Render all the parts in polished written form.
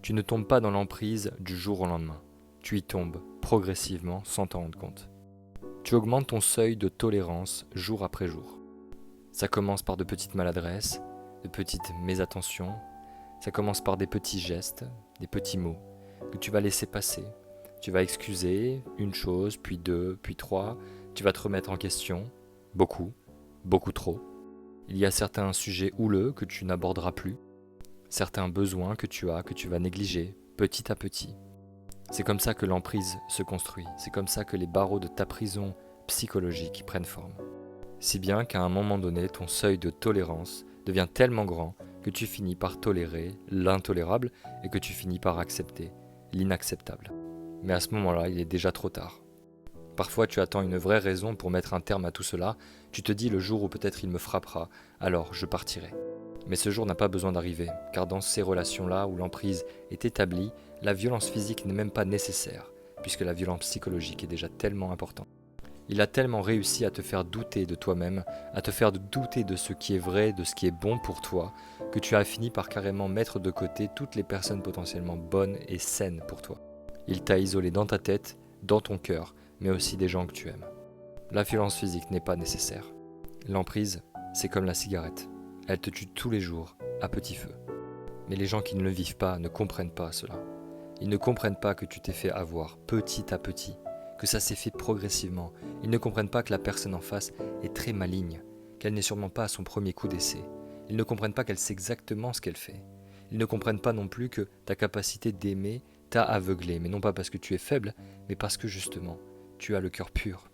Tu ne tombes pas dans l'emprise du jour au lendemain. Tu y tombes progressivement sans t'en rendre compte. Tu augmentes ton seuil de tolérance jour après jour. Ça commence par de petites maladresses, de petites mésattentions. Ça commence par des petits gestes, des petits mots que tu vas laisser passer. Tu vas excuser une chose, puis deux, puis trois. Tu vas te remettre en question, beaucoup, beaucoup trop. Il y a certains sujets houleux que tu n'aborderas plus, certains besoins que tu as, que tu vas négliger, petit à petit. C'est comme ça que l'emprise se construit, c'est comme ça que les barreaux de ta prison psychologique prennent forme. Si bien qu'à un moment donné, ton seuil de tolérance devient tellement grand que tu finis par tolérer l'intolérable et que tu finis par accepter l'inacceptable. Mais à ce moment-là, il est déjà trop tard. Parfois, tu attends une vraie raison pour mettre un terme à tout cela. Tu te dis le jour où peut-être il me frappera, alors je partirai. Mais ce jour n'a pas besoin d'arriver, car dans ces relations-là où l'emprise est établie, la violence physique n'est même pas nécessaire, puisque la violence psychologique est déjà tellement importante. Il a tellement réussi à te faire douter de toi-même, à te faire douter de ce qui est vrai, de ce qui est bon pour toi, que tu as fini par carrément mettre de côté toutes les personnes potentiellement bonnes et saines pour toi. Il t'a isolé dans ta tête, dans ton cœur, mais aussi des gens que tu aimes. La violence physique n'est pas nécessaire. L'emprise, c'est comme la cigarette. Elle te tue tous les jours, à petit feu. Mais les gens qui ne le vivent pas ne comprennent pas cela. Ils ne comprennent pas que tu t'es fait avoir petit à petit, que ça s'est fait progressivement. Ils ne comprennent pas que la personne en face est très maligne, qu'elle n'est sûrement pas à son premier coup d'essai. Ils ne comprennent pas qu'elle sait exactement ce qu'elle fait. Ils ne comprennent pas non plus que ta capacité d'aimer t'a aveuglé, mais non pas parce que tu es faible, mais parce que justement, tu as le cœur pur.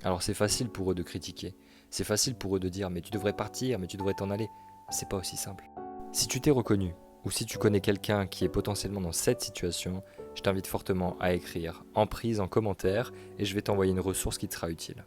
Alors c'est facile pour eux de critiquer, c'est facile pour eux de dire mais tu devrais partir, mais tu devrais t'en aller. C'est pas aussi simple. Si tu t'es reconnu, ou si tu connais quelqu'un qui est potentiellement dans cette situation, je t'invite fortement à écrire emprise en commentaire et je vais t'envoyer une ressource qui te sera utile.